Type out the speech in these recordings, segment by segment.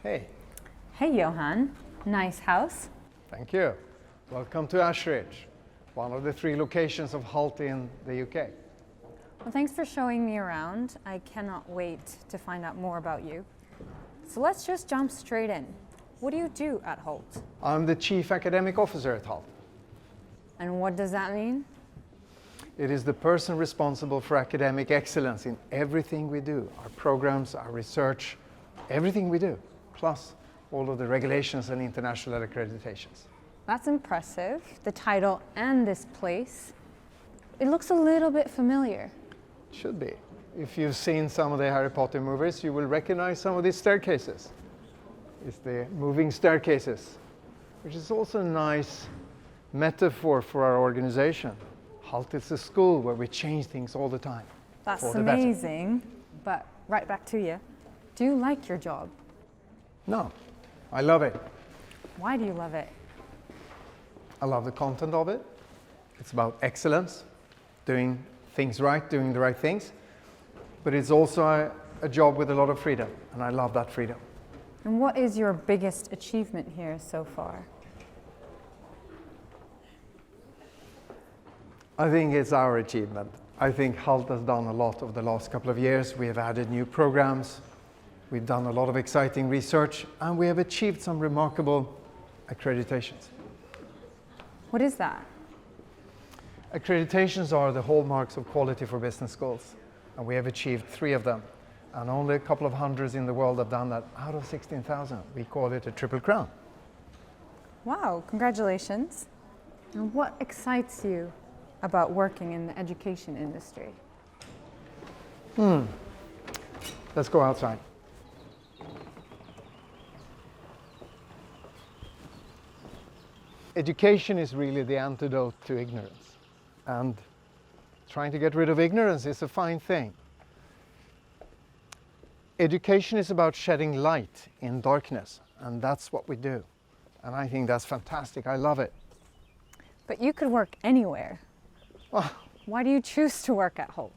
Hey. Hey Johan, nice house. Thank you. Welcome to Ashridge, one of the 3 locations of Hult in the UK. Well, thanks for showing me around. I cannot wait to find out more about you. So let's just jump straight in. What do you do at Hult? I'm the Chief Academic Officer at Hult. And what does that mean? It is the person responsible for academic excellence in everything we do, our programs, our research, everything we do, plus all of the regulations and international accreditations. That's impressive, the title and this place. It looks a little bit familiar. It should be. If you've seen some of the Harry Potter movies, you will recognize some of these staircases. It's the moving staircases, which is also a nice metaphor for our organization. Hult is a school where we change things all the time. That's amazing, but right back to you. Do you like your job? No, I love it. Why do you love it? I love the content of it. It's about excellence, doing things right, doing the right things. But it's also a job with a lot of freedom, and I love that freedom. And what is your biggest achievement here so far? I think it's our achievement. I think Hult has done a lot over the last couple of years. We have added new programs, we've done a lot of exciting research, and we have achieved some remarkable accreditations. What is that? Accreditations are the hallmarks of quality for business schools, and we have achieved 3 of them. And only a couple of hundreds in the world have done that out of 16,000. We call it a triple crown. Wow, congratulations. And what excites you about working in the education industry? Let's go outside. Education is really the antidote to ignorance. And trying to get rid of ignorance is a fine thing. Education is about shedding light in darkness, and that's what we do. And I think that's fantastic. I love it. But you could work anywhere. Well, why do you choose to work at Hult?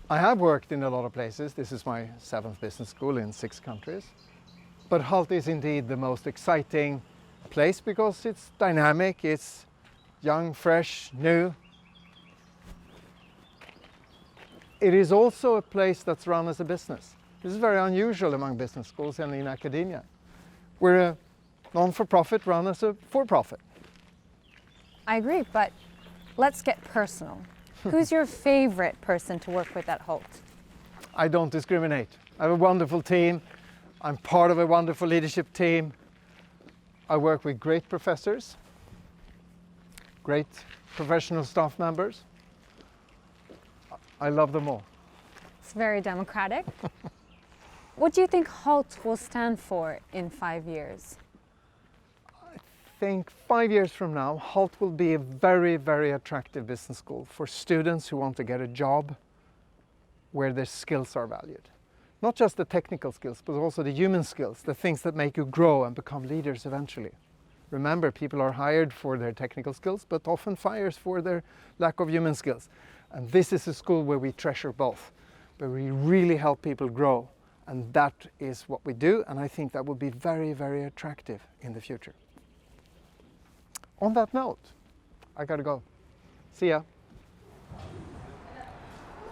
I have worked in a lot of places. This is my 7th business school in 6 countries. But Hult is indeed the most exciting place because it's dynamic, it's young, fresh, new. It is also a place that's run as a business. This is very unusual among business schools and in academia. We're a non-for-profit run as a for-profit. I agree, but let's get personal. Who's your favorite person to work with at Hult? I don't discriminate. I have a wonderful team. I'm part of a wonderful leadership team. I work with great professors, great professional staff members. I love them all. It's very democratic. What do you think Hult will stand for in 5 years? I think 5 years from now, Hult will be a very, very attractive business school for students who want to get a job where their skills are valued. Not just the technical skills, but also the human skills, the things that make you grow and become leaders eventually. Remember, people are hired for their technical skills, but often fired for their lack of human skills. And this is a school where we treasure both, where we really help people grow. And that is what we do, and I think that will be very, very attractive in the future. On that note, I gotta go. See ya.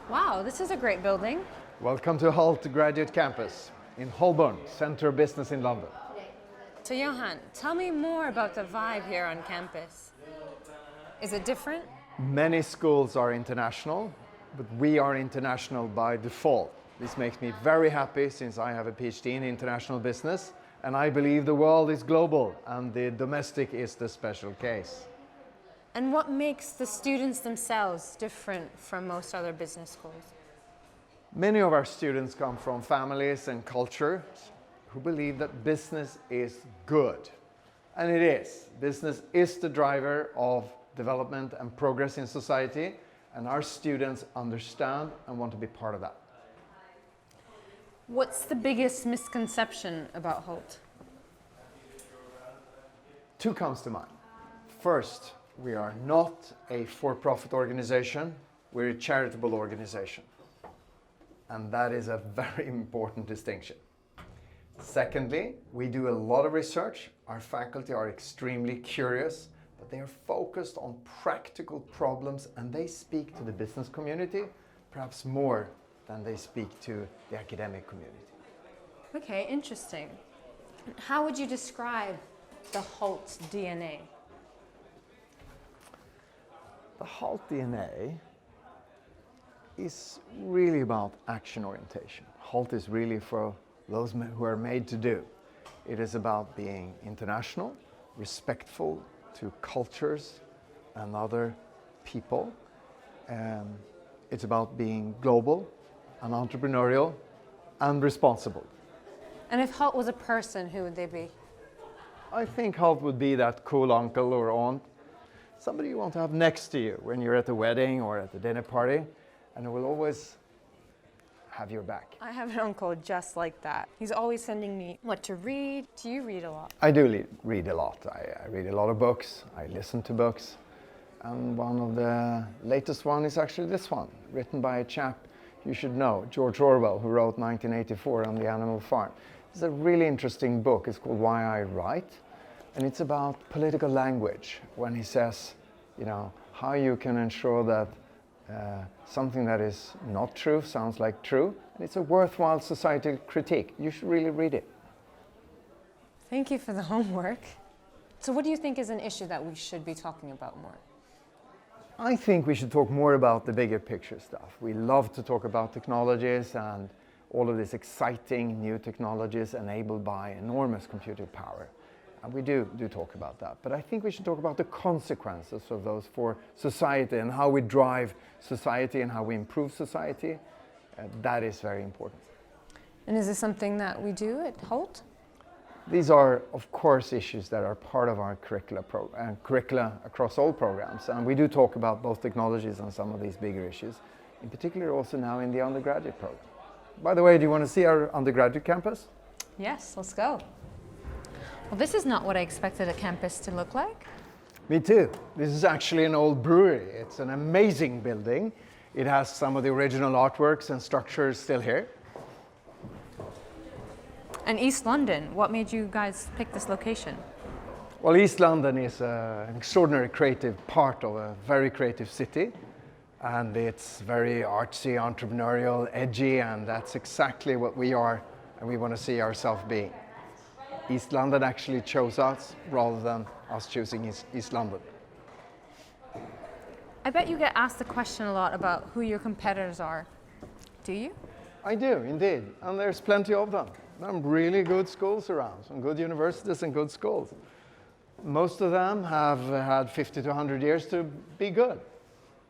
Wow, this is a great building. Welcome to Hult Graduate Campus in Holborn, Centre of Business in London. So Johan, tell me more about the vibe here on campus. Is it different? Many schools are international, but we are international by default. This makes me very happy since I have a PhD in international business, and I believe the world is global and the domestic is the special case. And what makes the students themselves different from most other business schools? Many of our students come from families and cultures who believe that business is good. And it is. Business is the driver of development and progress in society, and our students understand and want to be part of that. What's the biggest misconception about Hult? 2 comes to mind. First, we are not a for-profit organization, we're a charitable organization. And that is a very important distinction. Secondly, we do a lot of research. Our faculty are extremely curious, but they are focused on practical problems and they speak to the business community perhaps more than they speak to the academic community. Okay, interesting. How would you describe the Hult DNA? The Hult DNA is really about action orientation. Hult is really for those who are made to do. It is about being international, respectful to cultures and other people. It's about being global and entrepreneurial and responsible. And if Hult was a person, who would they be? I think Hult would be that cool uncle or aunt, somebody you want to have next to you when you're at a wedding or at a dinner party, and who will always have your back. I have an uncle just like that. He's always sending me what to read. Do you read a lot? I do read a lot. I read a lot of books. I listen to books. And one of the latest one is actually this one, written by a chap you should know, George Orwell, who wrote 1984 on the Animal Farm. It's a really interesting book. It's called Why I Write. And it's about political language, when he says, you know, how you can ensure that something that is not true sounds like true. And it's a worthwhile societal critique. You should really read it. Thank you for the homework. So what do you think is an issue that we should be talking about more? I think we should talk more about the bigger picture stuff. We love to talk about technologies and all of these exciting new technologies enabled by enormous computing power. And we do talk about that. But I think we should talk about the consequences of those for society and how we drive society and how we improve society. That is very important. And is this something that we do at Hult? These are, of course, issues that are part of our curricula across all programs. And we do talk about both technologies and some of these bigger issues, in particular also now in the undergraduate program. By the way, do you want to see our undergraduate campus? Yes, let's go. Well, this is not what I expected a campus to look like. Me too. This is actually an old brewery. It's an amazing building. It has some of the original artworks and structures still here. And East London, what made you guys pick this location? Well, East London is an extraordinary creative part of a very creative city. And it's very artsy, entrepreneurial, edgy, and that's exactly what we are and we want to see ourselves being. East London actually chose us rather than us choosing East London. I bet you get asked the question a lot about who your competitors are. Do you? I do, indeed. And there's plenty of them. There are really good schools around, some good universities and good schools. Most of them have had 50 to 100 years to be good.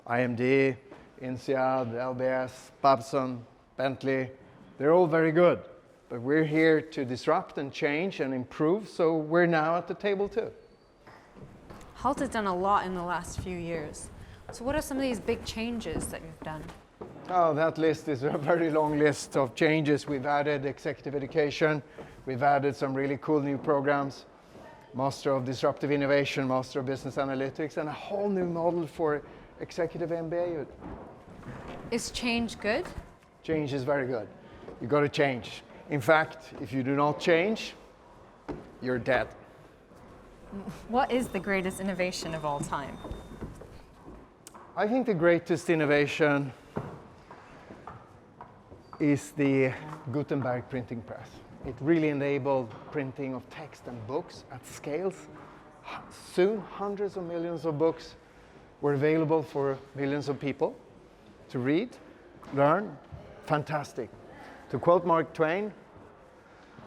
IMD, INSEAD, LBS, Babson, Bentley, they're all very good. But we're here to disrupt and change and improve, so we're now at the table too. Hult has done a lot in the last few years. So what are some of these big changes that you've done? Oh, that list is a very long list of changes. We've added executive education. We've added some really cool new programs. Master of Disruptive Innovation, Master of Business Analytics, and a whole new model for executive MBA. Is change good? Change is very good. You've got to change. In fact, if you do not change, you're dead. What is the greatest innovation of all time? I think the greatest innovation is the Gutenberg printing press. It really enabled printing of text and books at scales. Soon, hundreds of millions of books were available for millions of people to read, learn. Fantastic. To quote Mark Twain,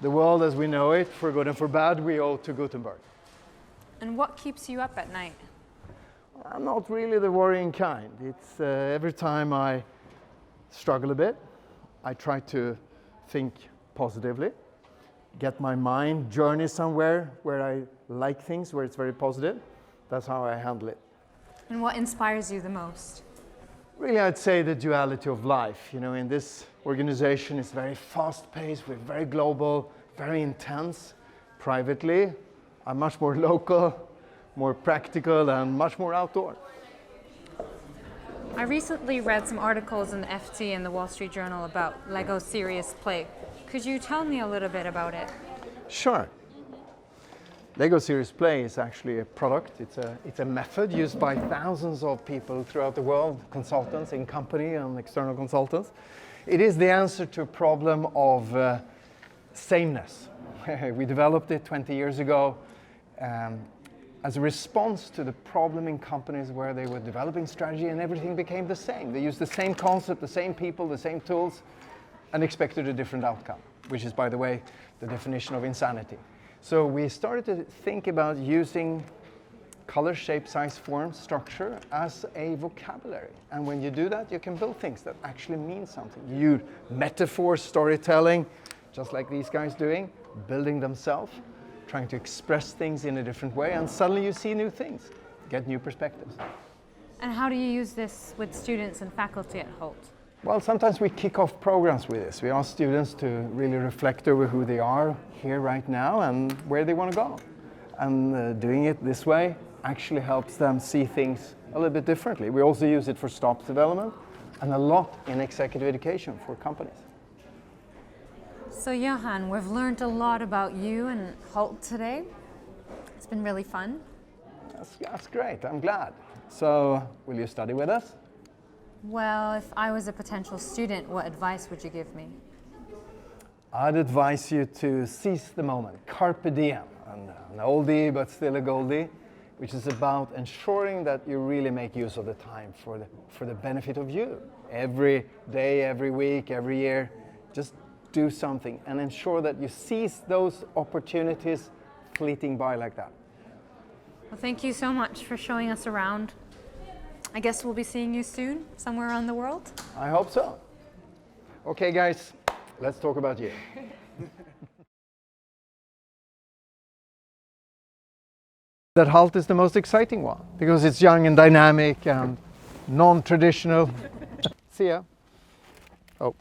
the world as we know it, for good and for bad, we owe to Gutenberg. And what keeps you up at night? I'm not really the worrying kind. It's every time I struggle a bit, I try to think positively, get my mind journey somewhere where I like things, where it's very positive. That's how I handle it. And what inspires you the most? Really, I'd say the duality of life. You know, in this organization, it's very fast-paced, we're very global, very intense. Privately, I'm much more local, more practical, and much more outdoor. I recently read some articles in the FT and the Wall Street Journal about Lego Serious Play. Could you tell me a little bit about it? Sure. Lego Serious Play is actually a product. It's a method used by thousands of people throughout the world, consultants in company and external consultants. It is the answer to a problem of sameness. We developed it 20 years ago as a response to the problem in companies where they were developing strategy and everything became the same. They used the same concept, the same people, the same tools, and expected a different outcome, which is, by the way, the definition of insanity. So we started to think about using color, shape, size, form, structure as a vocabulary. And when you do that, you can build things that actually mean something. You use metaphor, storytelling, just like these guys doing, building themselves, trying to express things in a different way, and suddenly you see new things, get new perspectives. And how do you use this with students and faculty at Hult? Well, sometimes we kick off programs with this. We ask students to really reflect over who they are here right now and where they want to go. And doing it this way actually helps them see things a little bit differently. We also use it for staff development and a lot in executive education for companies. So Johan, we've learned a lot about you and Hult today. It's been really fun. That's great, I'm glad. So, will you study with us? Well, if I was a potential student, what advice would you give me? I'd advise you to seize the moment, carpe diem, and an oldie but still a goldie, which is about ensuring that you really make use of the time for the benefit of you. Every day, every week, every year, just do something and ensure that you seize those opportunities fleeting by like that. Well, thank you so much for showing us around. I guess we'll be seeing you soon, somewhere around the world. I hope so. Okay, guys, let's talk about you. That Hult is the most exciting one because it's young and dynamic and non-traditional. See ya. Oh.